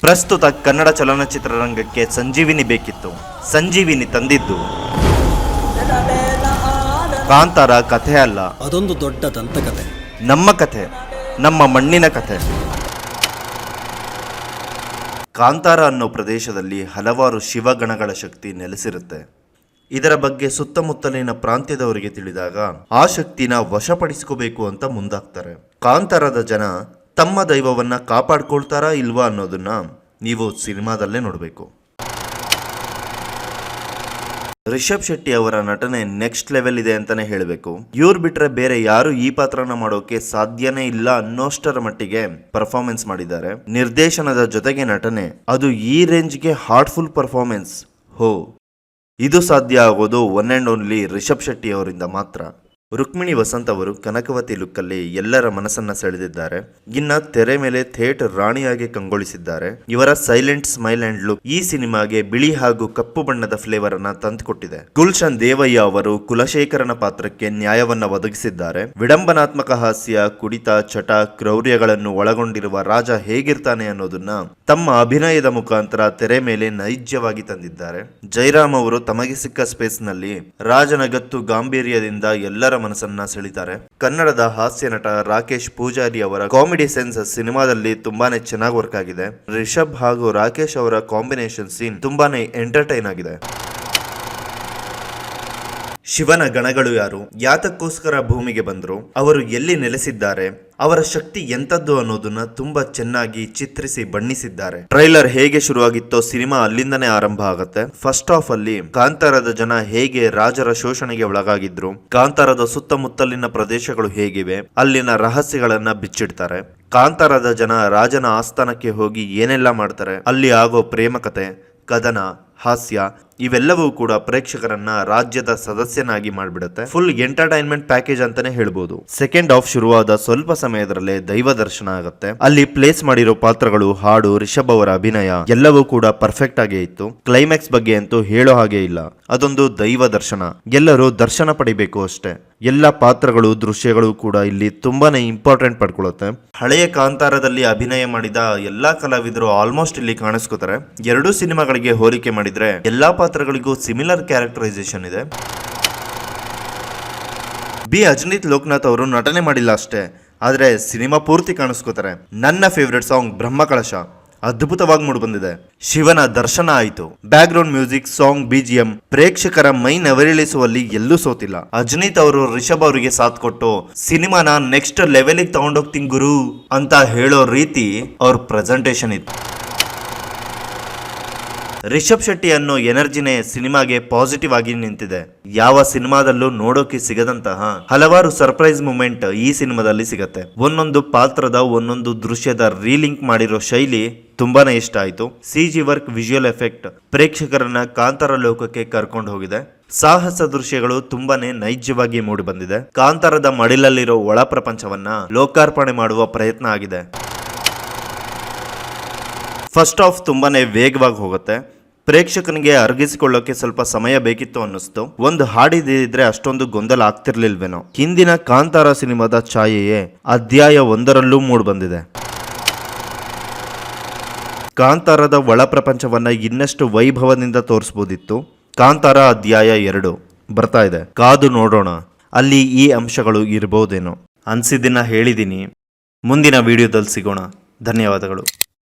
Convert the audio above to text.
ಪ್ರಸ್ತುತ ಕನ್ನಡ ಚಲನಚಿತ್ರರಂಗಕ್ಕೆ ಸಂಜೀವಿನಿ ಬೇಕಿತ್ತು. ಸಂಜೀವಿನಿ ತಂದಿದ್ದು ಕಾಂತಾರ ಕಥೆ ಅಲ್ಲ, ಅದೊಂದು ದೊಡ್ಡ ದಂತಕಥೆ. ನಮ್ಮ ಕಥೆ, ನಮ್ಮ ಮಣ್ಣಿನ ಕಥೆ. ಕಾಂತಾರ ಅನ್ನೋ ಪ್ರದೇಶದಲ್ಲಿ ಹಲವಾರು ಶಿವಗಣಗಳ ಶಕ್ತಿ ನೆಲೆಸಿರುತ್ತೆ. ಇದರ ಬಗ್ಗೆ ಸುತ್ತಮುತ್ತಲಿನ ಪ್ರಾಂತ್ಯದವರಿಗೆ ತಿಳಿದಾಗ ಆ ಶಕ್ತಿನ ವಶಪಡಿಸ್ಕೋಬೇಕು ಅಂತ ಮುಂದಾಗ್ತಾರೆ. ಕಾಂತಾರದ ಜನ ತಮ್ಮ ದೈವವನ್ನ ಕಾಪಾಡ್ಕೊಳ್ತಾರಾ ಇಲ್ವಾ ಅನ್ನೋದನ್ನ ನೀವು ಸಿನಿಮಾದಲ್ಲೇ ನೋಡಬೇಕು. ರಿಷಬ್ ಶೆಟ್ಟಿ ಅವರ ನಟನೆ ನೆಕ್ಸ್ಟ್ ಲೆವೆಲ್ ಇದೆ ಅಂತಾನೆ ಹೇಳಬೇಕು. ಇವ್ರು ಬಿಟ್ರೆ ಬೇರೆ ಯಾರು ಈ ಪಾತ್ರನ ಮಾಡೋಕೆ ಸಾಧ್ಯನೇ ಇಲ್ಲ ಅನ್ನೋಷ್ಟರ ಮಟ್ಟಿಗೆ ಪರ್ಫಾರ್ಮೆನ್ಸ್ ಮಾಡಿದ್ದಾರೆ. ನಿರ್ದೇಶನದ ಜೊತೆಗೆ ನಟನೆ, ಅದು ಈ ರೇಂಜ್ಗೆ ಹಾರ್ಟ್ಫುಲ್ ಪರ್ಫಾರ್ಮೆನ್ಸ್. ಇದು ಸಾಧ್ಯ ಆಗೋದು one and only Rishab Shetty ಅವರಿಂದ ಮಾತ್ರ. ರುಕ್ಮಿಣಿ ವಸಂತ್ ಅವರು ಕನಕವತಿ ಲುಕ್ಕಲ್ಲಿ ಎಲ್ಲರ ಮನಸ್ಸನ್ನ ಸೆಳೆದಿದ್ದಾರೆ. ಇನ್ನ ತೆರೆ ಮೇಲೆ ಥಿಯೇಟರ್ ರಾಣಿಯಾಗಿ ಕಂಗೊಳಿಸಿದ್ದಾರೆ. ಇವರ ಸೈಲೆಂಟ್ ಸ್ಮೈಲ್ ಅಂಡ್ ಲುಕ್ ಈ ಸಿನಿಮಾಗೆ ಬಿಳಿ ಹಾಗೂ ಕಪ್ಪು ಬಣ್ಣದ ಫ್ಲೇವರ್ ಅನ್ನ ತಂದುಕೊಟ್ಟಿದೆ. ಗುಲ್ಶನ್ ದೇವಯ್ಯ ಅವರು ಕುಲಶೇಖರನ ಪಾತ್ರಕ್ಕೆ ನ್ಯಾಯವನ್ನ ಒದಗಿಸಿದ್ದಾರೆ. ವಿಡಂಬನಾತ್ಮಕ ಹಾಸ್ಯ, ಕುಡಿತ, ಚಟ, ಕ್ರೌರ್ಯಗಳನ್ನು ಒಳಗೊಂಡಿರುವ ರಾಜ ಹೇಗಿರ್ತಾನೆ ಅನ್ನೋದನ್ನ ತಮ್ಮ ಅಭಿನಯದ ಮುಖಾಂತರ ತೆರೆ ಮೇಲೆ ನೈಜವಾಗಿ ತಂದಿದ್ದಾರೆ. ಜಯರಾಮ್ ಅವರು ತಮಗೆ ಸಿಕ್ಕ ಸ್ಪೇಸ್ ನಲ್ಲಿ ರಾಜನ ಗತ್ತು ಗಾಂಭೀರ್ಯದಿಂದ ಎಲ್ಲರ ಮನಸ್ಸನ್ನ ಸೆಳಿತಾರೆ. ಕನ್ನಡದ ಹಾಸ್ಯ ನಟ ರಾಕೇಶ್ ಪೂಜಾರಿ ಅವರ ಕಾಮಿಡಿ ಸೆನ್ಸ್ ಸಿನಿಮಾದಲ್ಲಿ ತುಂಬಾನೇ ಚೆನ್ನಾಗಿ ವರ್ಕ್ ಆಗಿದೆ. ರಿಷಬ್ ಹಾಗೂ ರಾಕೇಶ್ ಅವರ ಕಾಂಬಿನೇಷನ್ ಸೀನ್ ತುಂಬಾನೇ ಎಂಟರ್ಟೈನ್ ಆಗಿದೆ. ಶಿವನ ಗಣಗಳು ಯಾರು, ಯಾತಕ್ಕೋಸ್ಕರ ಭೂಮಿಗೆ ಬಂದ್ರು, ಅವರು ಎಲ್ಲಿ ನೆಲೆಸಿದ್ದಾರೆ, ಅವರ ಶಕ್ತಿ ಎಂತದ್ದು ಅನ್ನೋದನ್ನ ತುಂಬಾ ಚೆನ್ನಾಗಿ ಚಿತ್ರಿಸಿ ಬಣ್ಣಿಸಿದ್ದಾರೆ. ಟ್ರೈಲರ್ ಹೇಗೆ ಶುರುವಾಗಿತ್ತೋ ಸಿನಿಮಾ ಅಲ್ಲಿಂದನೇ ಆರಂಭ ಆಗುತ್ತೆ. ಫಸ್ಟ್ ಹಾಫ್ ಅಲ್ಲಿ ಕಾಂತಾರದ ಜನ ಹೇಗೆ ರಾಜರ ಶೋಷಣೆಗೆ ಒಳಗಾಗಿದ್ರು, ಕಾಂತಾರದ ಸುತ್ತಮುತ್ತಲಿನ ಪ್ರದೇಶಗಳು ಹೇಗಿವೆ, ಅಲ್ಲಿನ ರಹಸ್ಯಗಳನ್ನ ಬಿಚ್ಚಿಡ್ತಾರೆ. ಕಾಂತಾರದ ಜನ ರಾಜನ ಆಸ್ಥಾನಕ್ಕೆ ಹೋಗಿ ಏನೆಲ್ಲ ಮಾಡ್ತಾರೆ, ಅಲ್ಲಿ ಆಗೋ ಪ್ರೇಮ ಕಥೆ, ಕದನ, ಹಾಸ್ಯ ಇವೆಲ್ಲವೂ ಕೂಡ ಪ್ರೇಕ್ಷಕರನ್ನ ರಾಜ್ಯದ ಸದಸ್ಯನಾಗಿ ಮಾಡಿಬಿಡುತ್ತೆ. ಫುಲ್ ಎಂಟರ್ಟೈನ್ಮೆಂಟ್ ಪ್ಯಾಕೇಜ್ ಅಂತಾನೆ ಹೇಳ್ಬೋದು. ಸೆಕೆಂಡ್ ಹಾಫ್ ಶುರುವಾದ ಸ್ವಲ್ಪ ಸಮಯದಲ್ಲೇ ದೈವ ದರ್ಶನ ಆಗುತ್ತೆ. ಅಲ್ಲಿ ಪ್ಲೇಸ್ ಮಾಡಿರೋ ಪಾತ್ರಗಳು, ಹಾಡು, ರಿಷಬ್ ಅವರ ಅಭಿನಯ ಎಲ್ಲವೂ ಕೂಡ ಪರ್ಫೆಕ್ಟ್ ಆಗೇ ಇತ್ತು. ಕ್ಲೈಮ್ಯಾಕ್ಸ್ ಬಗ್ಗೆ ಅಂತೂ ಹೇಳೋ ಹಾಗೆ ಇಲ್ಲ, ಅದೊಂದು ದೈವ ದರ್ಶನ. ಎಲ್ಲರೂ ದರ್ಶನ ಪಡಿಬೇಕು ಅಷ್ಟೇ. ಎಲ್ಲ ಪಾತ್ರಗಳು, ದೃಶ್ಯಗಳು ಕೂಡ ಇಲ್ಲಿ ತುಂಬಾನೇ ಇಂಪಾರ್ಟೆಂಟ್ ಪಡ್ಕೊಳ್ಳುತ್ತೆ. ಹಳೆಯ ಕಾಂತಾರದಲ್ಲಿ ಅಭಿನಯ ಮಾಡಿದ ಎಲ್ಲಾ ಕಲಾವಿದರು ಆಲ್ಮೋಸ್ಟ್ ಇಲ್ಲಿ ಕಾಣಿಸ್ಕೋತಾರೆ. ಎರಡೂ ಸಿನಿಮಾಗಳಿಗೆ ಹೋಲಿಕೆ ಮಾಡಿದ್ರೆ ಎಲ್ಲಾ ಪಾತ್ರಗಳಿಗೂ ಸಿಮಿಲರ್ ಕ್ಯಾರೆಕ್ಟರೈಸೇಷನ್ ಇದೆ. ಬಿ ಅಜನೀತ್ ಲೋಕನಾಥ್ ಅವರು ನಟನೆ ಮಾಡಿಲ್ಲ ಅಷ್ಟೇ, ಆದ್ರೆ ಸಿನಿಮಾ ಪೂರ್ತಿ ಕಾಣಿಸ್ಕೋತಾರೆ. ನನ್ನ ಫೇವ್ರೆಟ್ ಸಾಂಗ್ ಬ್ರಹ್ಮಕಳಶ ಅದ್ಭುತವಾಗಿ ಮೂಡಿ ಬಂದಿದೆ. ಶಿವನ ದರ್ಶನ ಆಯಿತು. Back ground music, song, BGM ಪ್ರೇಕ್ಷಕರ ಮೈ ನವರಿಳಿಸುವಲ್ಲಿ ಎಲ್ಲೂ ಸೋತಿಲ್ಲ. ಅಜನೀತ್ ಅವರು ರಿಷಬ್ ಅವರಿಗೆ ಸಾಥ್ ಕೊಟ್ಟು ಸಿನಿಮಾನ ನೆಕ್ಸ್ಟ್ ಲೆವೆಲ್ಗೆ ತಗೊಂಡೋಗ್ತೀನಿ ಗುರು ಅಂತ ಹೇಳೋ ರೀತಿ ಅವ್ರ ಪ್ರೆಸೆಂಟೇಷನ್ ಇತ್ತು. ರಿಷಬ್ ಶೆಟ್ಟಿ ಅನ್ನೋ ಎನರ್ಜಿನೇ ಸಿನಿಮಾಗೆ ಪಾಸಿಟಿವ್ ಆಗಿ ನಿಂತಿದೆ. ಯಾವ ಸಿನಿಮಾದಲ್ಲೂ ನೋಡೋಕೆ ಸಿಗದಂತಹ ಹಲವಾರು ಸರ್ಪ್ರೈಸ್ ಮೂಮೆಂಟ್ ಈ ಸಿನಿಮಾದಲ್ಲಿ ಸಿಗತ್ತೆ. ಒಂದೊಂದು ಪಾತ್ರದ ಒಂದೊಂದು ದೃಶ್ಯದ ರೀಲಿಂಕ್ ಮಾಡಿರೋ ಶೈಲಿ ತುಂಬಾನೇ ಇಷ್ಟ ಆಯ್ತು. ಸಿಜಿ ವರ್ಕ್, ವಿಜುವಲ್ ಎಫೆಕ್ಟ್ ಪ್ರೇಕ್ಷಕರನ್ನ ಕಾಂತಾರ ಲೋಕಕ್ಕೆ ಕರ್ಕೊಂಡು ಹೋಗಿದೆ. ಸಾಹಸ ದೃಶ್ಯಗಳು ತುಂಬಾನೇ ನೈಜವಾಗಿ ಮೂಡಿ ಬಂದಿದೆ. ಕಾಂತಾರದ ಮಡಿಲಲ್ಲಿರೋ ಒಳ ಪ್ರಪಂಚವನ್ನ ಲೋಕಾರ್ಪಣೆ ಮಾಡುವ ಪ್ರಯತ್ನ ಆಗಿದೆ. ಫಸ್ಟ್ ಹಾಫ್ ತುಂಬಾನೇ ವೇಗವಾಗಿ ಹೋಗುತ್ತೆ. ಪ್ರೇಕ್ಷಕನಿಗೆ ಅರಗಿಸಿಕೊಳ್ಳೋಕೆ ಸ್ವಲ್ಪ ಸಮಯ ಬೇಕಿತ್ತು ಅನ್ನಿಸ್ತು. ಒಂದು ಹಾಡಿದ್ರೆ ಅಷ್ಟೊಂದು ಗೊಂದಲ ಆಗ್ತಿರ್ಲಿಲ್ವೇನೋ. ಹಿಂದಿನ ಕಾಂತಾರ ಸಿನಿಮಾದ ಛಾಯೆಯೇ ಅಧ್ಯಾಯ 1ರಲ್ಲೂ ಮೂಡಿ ಬಂದಿದೆ. ಕಾಂತಾರದ ಒಳ ಪ್ರಪಂಚವನ್ನ ಇನ್ನಷ್ಟು ವೈಭವದಿಂದ ತೋರಿಸಬಹುದಿತ್ತು. ಕಾಂತಾರ ಅಧ್ಯಾಯ 2 ಬರ್ತಾ ಇದೆ, ಕಾದು ನೋಡೋಣ, ಅಲ್ಲಿ ಈ ಅಂಶಗಳು ಇರಬಹುದೇನೋ. ಅನ್ಸಿದ್ದನ್ನ ಹೇಳಿದ್ದೀನಿ. ಮುಂದಿನ ವಿಡಿಯೋದಲ್ಲಿ ಸಿಗೋಣ. ಧನ್ಯವಾದಗಳು.